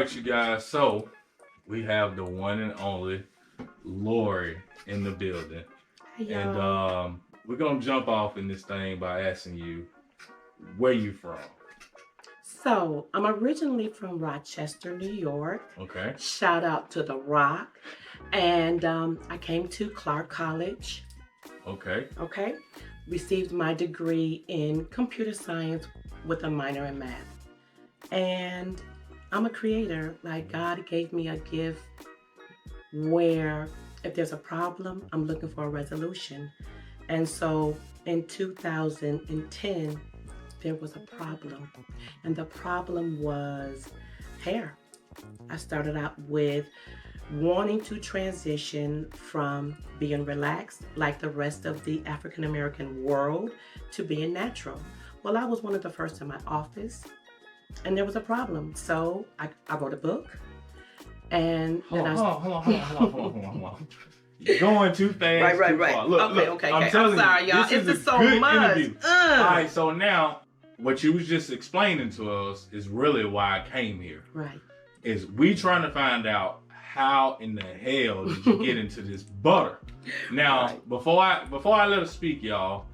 right, you guys. So we have the one and only Lori in the building, Hey, and y'all. we're gonna jump off in this thing by asking you where you from. So, I'm originally from Rochester, New York. Okay. Shout out to The Rock. And I came to Clark College, Okay. okay? Received my degree in computer science with a minor in math. And I'm a creator. Like, God gave me a gift where if there's a problem, I'm looking for a resolution. And so in 2010, there was a problem. And the problem was hair. I started out with wanting to transition from being relaxed like the rest of the African American world to being natural. Well, I was one of the first in my office, and there was a problem. So I wrote a book, and Hold then on, hold on. You're going too fast. Right. Too far. Look, Okay. I'm telling sorry, you, y'all. this It's is just a so good much. interview. All right, so now what you was just explaining to us is really why I came here. Right. Is we trying to find out how in the hell did you get into this butter? Now, Right. before I let her speak, y'all,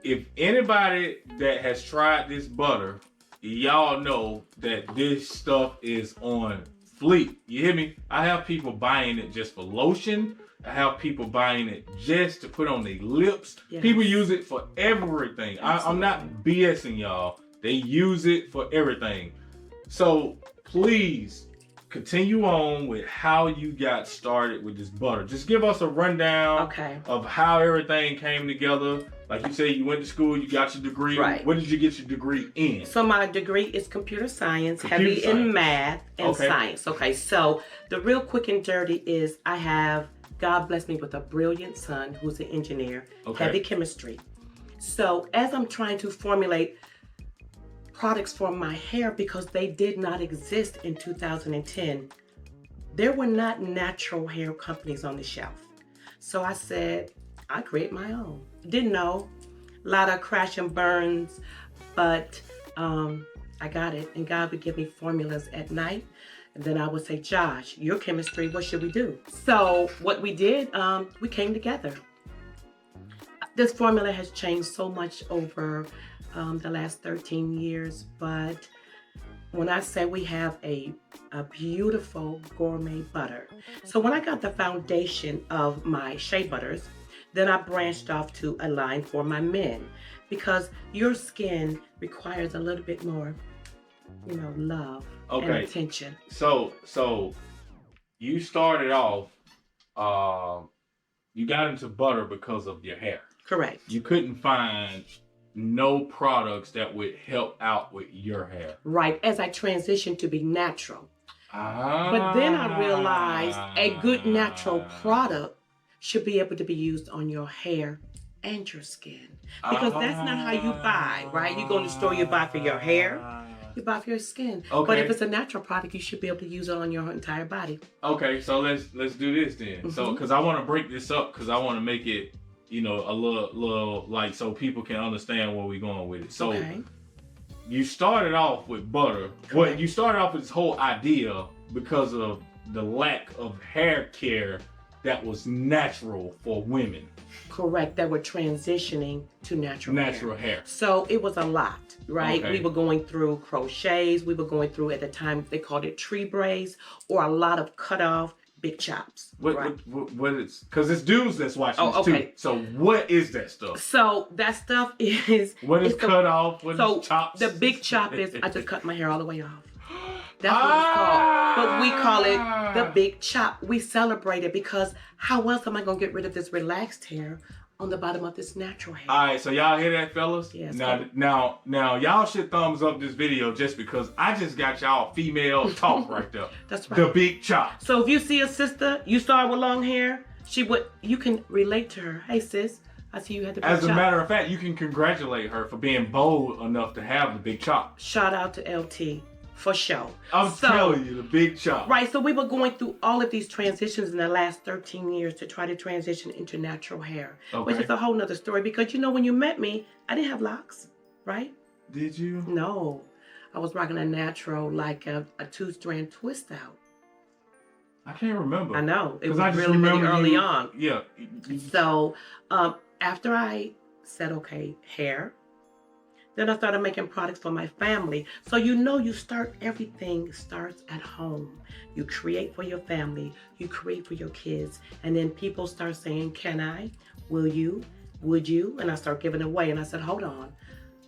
if anybody that has tried this butter, y'all know that this stuff is on fleek. You hear me? I have people buying it just for lotion. I have people buying it just to put on their lips. Yes. People use it for everything. I'm not BSing y'all. They use it for everything. So please continue on with how you got started with this butter. Just give us a rundown of how everything came together. Like you said, you went to school, you got your degree. Right. What did you get your degree in? So my degree is computer science, heavy in math and science. Okay, so the real quick and dirty is God blessed me with a brilliant son who's an engineer, heavy chemistry. So as I'm trying to formulate products for my hair, because they did not exist in 2010, there were not natural hair companies on the shelf. So I said, I create my own. Didn't know, a lot of crash and burns, but I got it. And God would give me formulas at night. And then I would say, Josh, your chemistry, what should we do? So what we did, we came together. This formula has changed so much over the last 13 years, but when I say we have a beautiful gourmet butter. So when I got the foundation of my shea butters, then I branched off to a line for my men, because your skin requires a little bit more, love and attention. So you started off, you got into butter because of your hair. Correct. You couldn't find no products that would help out with your hair. Right, as I transitioned to be natural. But then I realized a good natural product should be able to be used on your hair and your skin. Because that's not how you buy, right? You go to the store, you buy for your hair, you buy for your skin. But if it's a natural product, you should be able to use it on your entire body. Okay, so let's do this then. So, because I want to break this up, because I want to make it, a little like, so people can understand where we're going with it. So you started off with butter. Well, you started off with this whole idea because of the lack of hair care that was natural for women. Correct, that were transitioning to natural hair. hair. So it was a lot, right? Okay. We were going through crochets. We were going through, at the time, they called it tree braids, or a lot of cut off big chops. What is, because it's dudes that's watching this too. So what is that stuff? So that stuff is... What is cut off? What is chops? The big chop is, I just cut my hair all the way off. That's what it's called. But we call it the big chop. We celebrate it because how else am I going to get rid of this relaxed hair on the bottom of this natural hair? All right, so y'all hear that, fellas? Yes. Now, y'all should thumbs up this video just because I just got y'all female talk right there. That's right. The big chop. So if you see a sister, you saw her with long hair, you can relate to her. Hey, sis, I see you had the big chop. As a matter of fact, you can congratulate her for being bold enough to have the big chop. Shout out to LT. For sure. I'm telling you, the big chop. Right, so we were going through all of these transitions in the last 13 years to try to transition into natural hair. Which is a whole nother story because, when you met me, I didn't have locks, right? Did you? No. I was rocking a natural, like a 2-strand twist out. I can't remember. I know. It was I just really, really early you, on. Yeah. So after I said, okay, hair, then I started making products for my family. So everything starts at home. You create for your family, you create for your kids, and then people start saying, can I? Will you? Would you? And I start giving away. And I said, hold on,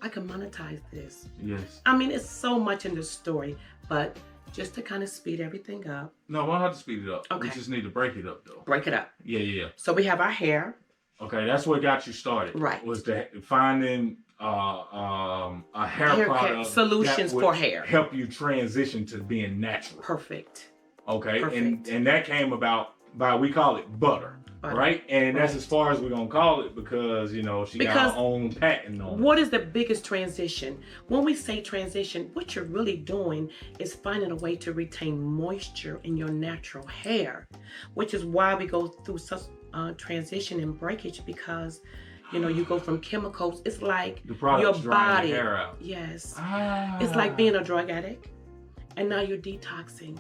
I can monetize this. Yes. I mean, it's so much in this story, but just to kind of speed everything up. No, we don't have to speed it up. Okay. We just need to break it up, though. Break it up. Yeah. So we have our hair. Okay, that's what got you started. Right. Was finding a hair product solutions for hair, help you transition to being natural. Perfect. Okay. Perfect. And that came about by, we call it butter. Right? And that's as far as we're going to call it, because, she got her own patent on it. What is the biggest transition? When we say transition, what you're really doing is finding a way to retain moisture in your natural hair, which is why we go through such transition and breakage, because you go from chemicals. It's like your body. Your hair out. Yes. It's like being a drug addict, and now you're detoxing.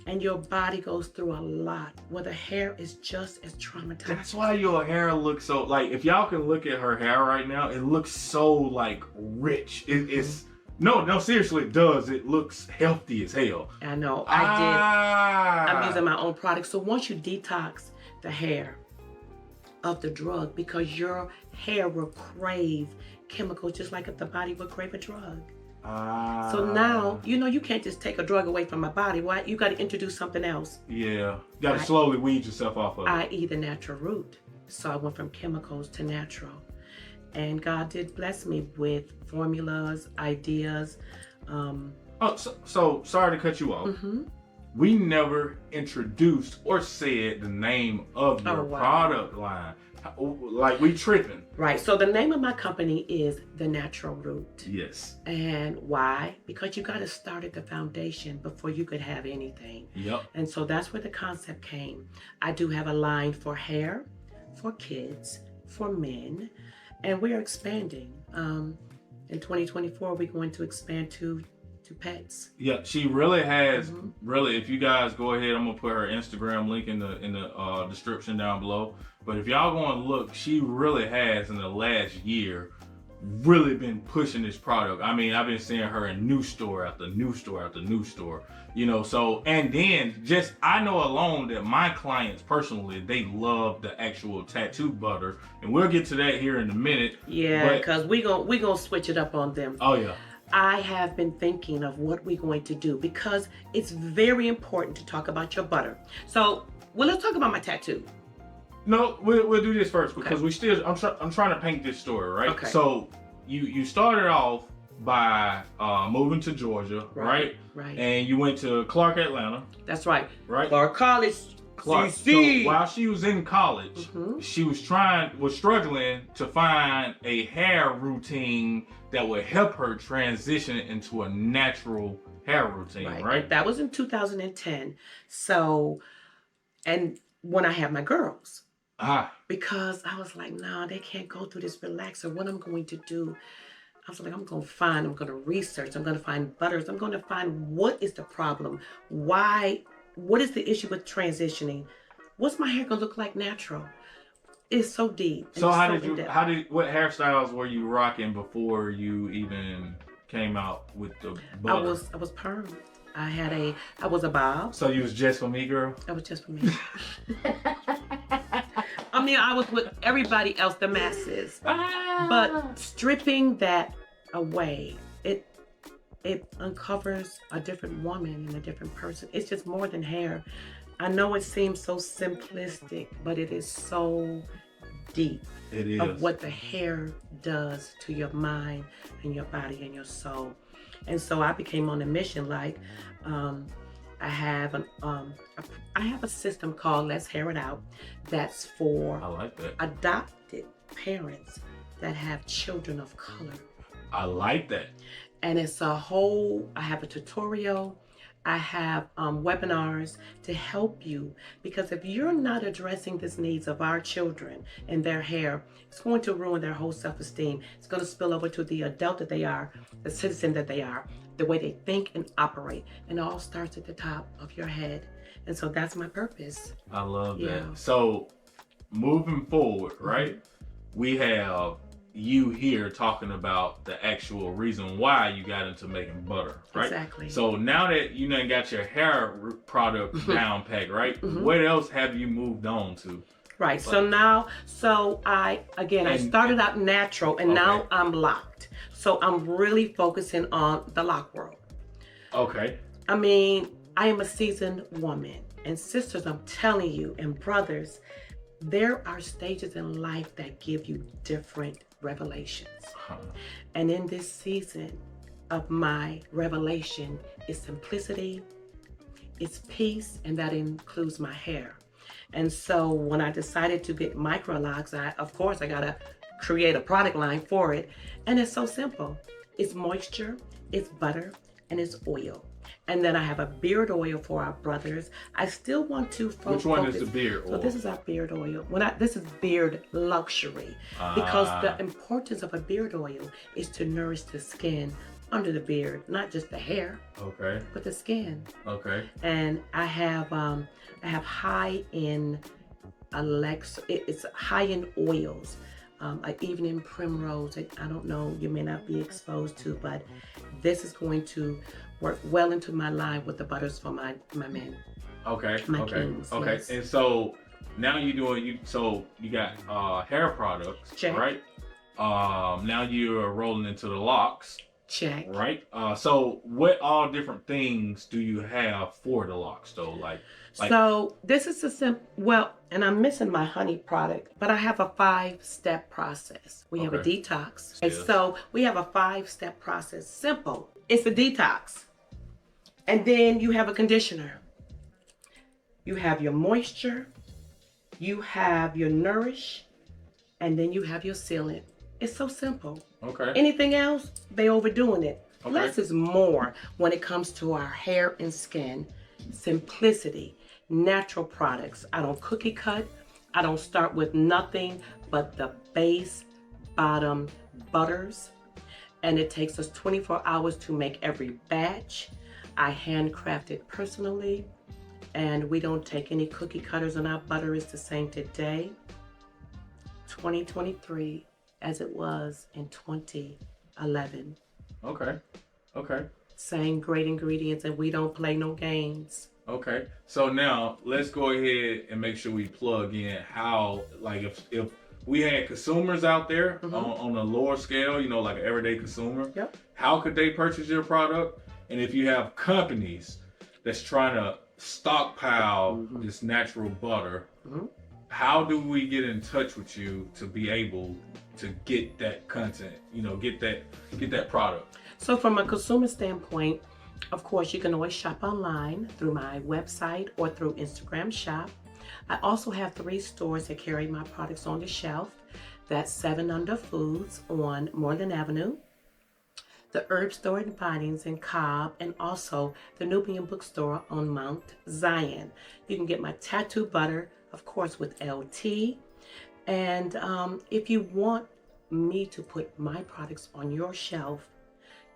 And your body goes through a lot, where the hair is just as traumatized. That's why your hair looks so, like, if y'all can look at her hair right now, it looks so, like, rich. It's, no, seriously, it does. It looks healthy as hell. I know, I'm using my own product. So once you detox the hair of the drug, because your hair will crave chemicals just like the body would crave a drug. So now, you can't just take a drug away from my body. Why? You got to introduce something else. Yeah. You got to slowly weed yourself off of it. I.e. the natural root. So I went from chemicals to natural. And God did bless me with formulas, ideas. So sorry to cut you off. Mm-hmm. We never introduced or said the name of your product line. Like, we tripping. Right. So the name of my company is The Natural Root. Yes. And why? Because you got to start at the foundation before you could have anything. Yep. And so that's where the concept came. I do have a line for hair, for kids, for men, and we are expanding. In 2024, we're going to expand to pets. Yeah, she really has. Really, if you guys go ahead, I'm gonna put her Instagram link in the description down below. But if y'all go and look, she really has in the last year really been pushing this product. I mean, I've been seeing her in new store after new store after new store. So, and then just, I know alone that my clients personally, they love the actual tattoo butter, and we'll get to that here in a minute. Yeah, because we gonna switch it up on them. Oh yeah. I have been thinking of what we're going to do, because it's very important to talk about your butter. So, let's talk about my tattoo. No, we'll do this first, because I'm trying to paint this story, right? Okay. So you started off by moving to Georgia, right? Right. And you went to Clark, Atlanta. That's right. Right. Clark College. Clark. CC. So while she was in college, she was struggling to find a hair routine that would help her transition into a natural hair routine, right? That was in 2010. So, and when I had my girls, because I was like, no, they can't go through this relaxer. What I'm going to do, I was like, I'm going to research, I'm going to find butters, I'm going to find what is the problem, what is the issue with transitioning, what's my hair going to look like natural? It's so deep. So what hairstyles were you rocking before you even came out with the butter? I was perm. I was a bob. So you was just for me, girl? I was just for me. I mean, I was with everybody else, the masses. But stripping that away, it uncovers a different woman and a different person. It's just more than hair. I know it seems so simplistic, but it is so deep. It is. Of what the hair does to your mind and your body and your soul. And so I became on a mission, like, I have a system called Let's Hair It Out, that's for adopted parents that have children of color. I like that. And it's I have a tutorial, I have webinars to help you, because if you're not addressing these needs of our children and their hair, it's going to ruin their whole self-esteem. It's going to spill over to the adult that they are, the citizen that they are, the way they think and operate. And it all starts at the top of your head. And so that's my purpose. I love that. So moving forward, right, we have you here talking about the actual reason why you got into making butter, right? Exactly. So now that you done got your hair product down packed, right? What else have you moved on to? Right. So I started out natural, and now I'm locked. So I'm really focusing on the lock world. Okay. I mean, I am a seasoned woman, and sisters, I'm telling you, and brothers, there are stages in life that give you different revelations. And in this season of my revelation is simplicity, it's peace, and that includes my hair. And so when I decided to get microlocks, I gotta create a product line for it. And it's so simple. It's moisture, it's butter, and it's oil. And then I have a beard oil for our brothers. I still want to focus. Which one is the beard oil? So this is our beard oil. This is beard luxury. Because the importance of a beard oil is to nourish the skin under the beard, not just the hair. Okay. But the skin. Okay. And I have high in it's high in oils. Like evening primrose, I don't know, you may not be exposed to, but this is going to work well into my line with the butters for my men. Okay. My kings, Okay. Yes. And so now you got hair products, Check. right? Now you're rolling into the locks. Check. Right. So what all different things do you have for the locks though? So this is and I'm missing my honey product, but I have a 5-step process. We have a detox. And so we have a 5-step process. Simple. It's a detox. And then you have a conditioner. You have your moisture, you have your nourish, and then you have your sealant. It's so simple. Okay. Anything else, they overdoing it. Okay. Less is more when it comes to our hair and skin. Simplicity, natural products. I don't cookie cut. I don't start with nothing but the base bottom butters. And it takes us 24 hours to make every batch. I handcraft it personally. And we don't take any cookie cutters on our butter. It's the same today, 2023, as it was in 2011. Okay. Same great ingredients, and we don't play no games. Okay. So now let's go ahead and make sure we plug in how, if we had consumers out there on a lower scale, like an everyday consumer, how could they purchase your product? And if you have companies that's trying to stockpile this natural butter, how do we get in touch with you to be able to get that content, get that product? So from a consumer standpoint, of course, you can always shop online through my website or through Instagram Shop. I also have 3 stores that carry my products on the shelf. That's 7 Under Foods on Moreland Avenue, the Herb Store and Findings in Cobb, and also the Nubian Bookstore on Mount Zion. You can get my tattoo butter, of course, with LT. And if you want me to put my products on your shelf,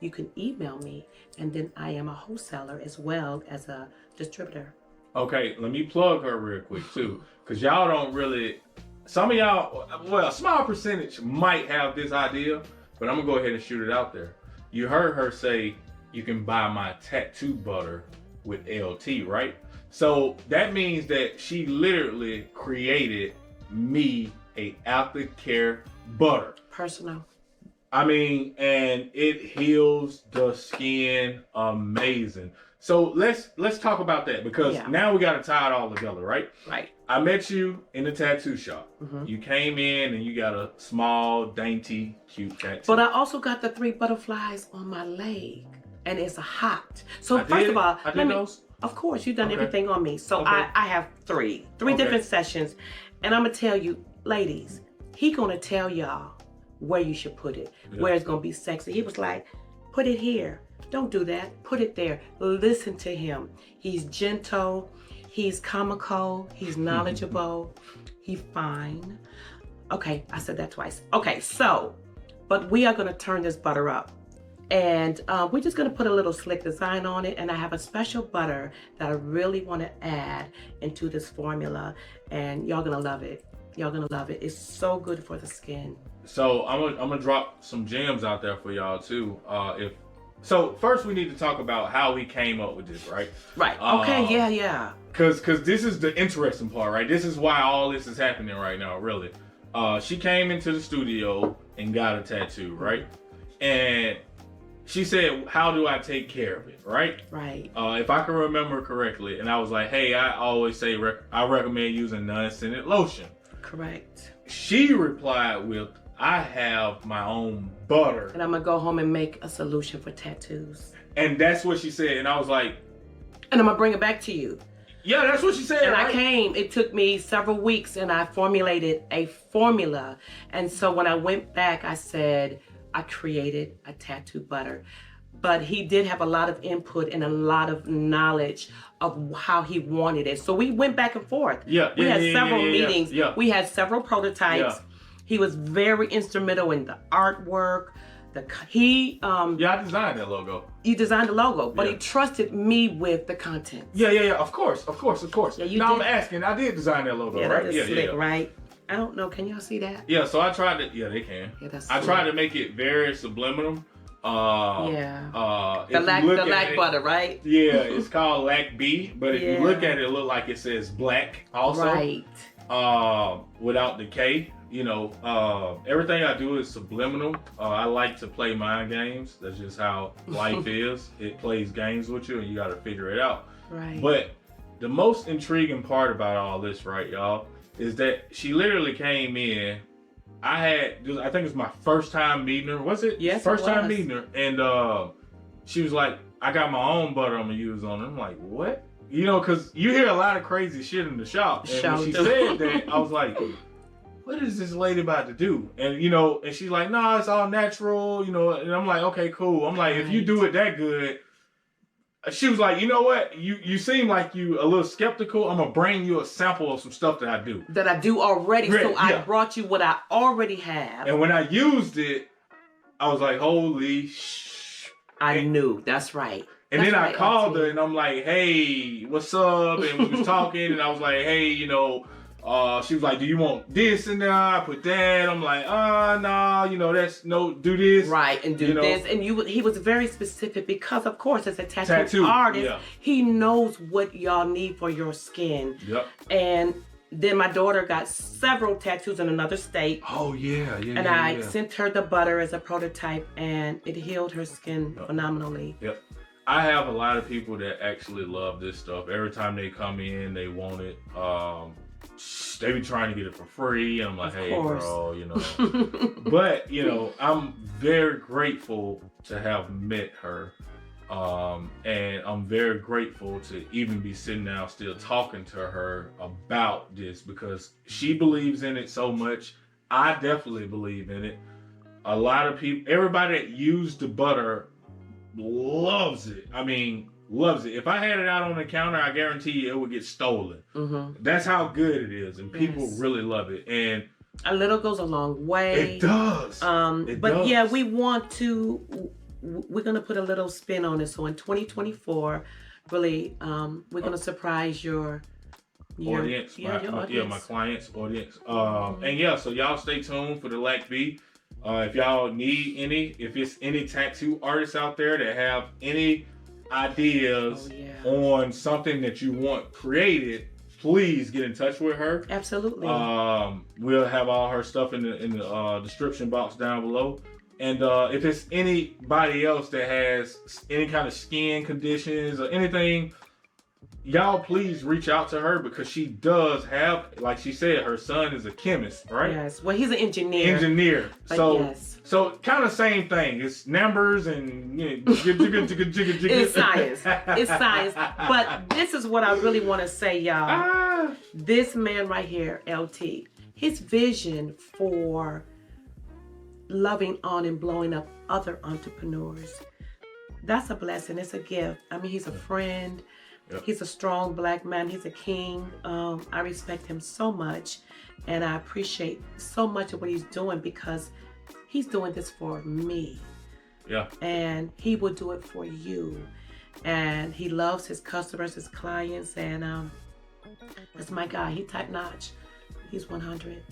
you can email me, and then I am a wholesaler as well as a distributor. Okay, let me plug her real quick too, because y'all don't really, some of y'all, a small percentage might have this idea, but I'm gonna go ahead and shoot it out there. You heard her say you can buy my tattoo butter with LT, right? So that means that she literally created me a aftercare butter. Personal. I mean, and it heals the skin amazing. So let's talk about that, because now we got to tie it all together, right? Right. I met you in the tattoo shop. You came in and you got a small, dainty, cute tattoo. But I also got the 3 butterflies on my leg, and it's a hot. So first of all, those. Of course, you've done everything on me. So I have 3 different sessions, and I'm gonna tell you, ladies, he gonna tell y'all where you should put it, where it's gonna be sexy. He was like, Put it here. Don't do that. Put it there. Listen to him. He's gentle. He's comical. He's knowledgeable. He's fine. Okay, I said that twice. Okay, so, but we are going to turn this butter up. And we're just going to put a little slick design on it. And I have a special butter that I really want to add into this formula. And y'all going to love it. Y'all going to love it. It's so good for the skin. So I'm gonna drop some gems out there for y'all too. So first we need to talk about how we came up with this, right? Right. Okay. Yeah. Cause this is the interesting part, right? This is why all this is happening right now, really. She came into the studio and got a tattoo, right? And she said, "How do I take care of it?" Right? Right. If I can remember correctly, and I was like, "Hey, I always say I recommend using non-scented lotion." Correct. She replied with, "I have my own butter. And I'm going to go home and make a solution for tattoos." And that's what she said. And I was like, and I'm going to bring it back to you. Yeah, that's what she said. And right? It took me several weeks and I formulated a formula. And so when I went back, I said, I created a tattoo butter. But he did have a lot of input and a lot of knowledge of how he wanted it. So we went back and forth. We had several meetings. We had several prototypes. He was very instrumental in the artwork. I designed that logo. You designed the logo, but he trusted me with the content. Yeah. Of course. Yeah, I'm asking. I did design that logo, right? That is slick, right? I don't know. Can y'all see that? Yeah. So I tried to. Yeah, they can. Yeah, that's. I tried to make it very subliminal. The lac butter, right? Yeah, it's called Lac B, but if you look at it look like it says black also. Right. Without the K. You know, everything I do is subliminal. I like to play mind games. That's just how life is. It plays games with you and you got to figure it out. Right. But the most intriguing part about all this, right, y'all, is that she literally came in. I think it was my first time meeting her. Was it? Yes, first time meeting her. And she was like, "I got my own butter I'm going to use on it." I'm like, "What?" You know, because you hear a lot of crazy shit in the shop. And when she said that, I was like, what is this lady about to do? And, you know, and she's like, "Nah, it's all natural," you know, and I'm like, okay, cool. I'm like, if you do it that good, she was like, "You know what? You seem like you a little skeptical. I'm going to bring you a sample of some stuff that I do. That I do already. So I brought you what I already have. And when I used it, I was like, holy I knew. That's right. And then I called her and I'm like, "Hey, what's up?" And we was talking and I was like, "Hey, you know," she was like, "Do you want this in there?" I put that. I'm like, "Nah, you know, do this." Right, and do this. And he was very specific because, of course, as a tattoo artist, he knows what y'all need for your skin. Yep. And then my daughter got several tattoos in another state. Oh, yeah. And I sent her the butter as a prototype and it healed her skin phenomenally. Yep. I have a lot of people that actually love this stuff. Every time they come in, they want it. They be trying to get it for free. And I'm like, "Hey, bro, you know." But, you know, I'm very grateful to have met her. And I'm very grateful to even be sitting down still talking to her about this because she believes in it so much. I definitely believe in it. A lot of people, everybody that used the butter loves it. I mean, loves it. If I had it out on the counter, I guarantee you it would get stolen. Mm-hmm. That's how good it is, and people really love it. And a little goes a long way. It does. Yeah, we want to. We're gonna put a little spin on it. So in 2024, really, we're gonna surprise your audience. My clients' audience. And so y'all stay tuned for the Lac B. If y'all need if it's any tattoo artists out there that have any ideas on something that you want created, please get in touch with her. Absolutely. We'll have all her stuff in the description box down below. And if it's anybody else that has any kind of skin conditions or anything, y'all please reach out to her because she does have, like she said, her son is a chemist, right? Yes. Well, he's an engineer. So kind of same thing. It's numbers and it's science. It's science. But this is what I really want to say, y'all. This man right here, LT, his vision for loving on and blowing up other entrepreneurs. that's a blessing. It's a gift. I mean, he's a friend. He's a strong Black man. He's a king. I respect him so much, and I appreciate so much of what he's doing because he's doing this for me. Yeah. And he will do it for you. And he loves his customers, his clients, and that's my guy. He top notch. He's 100.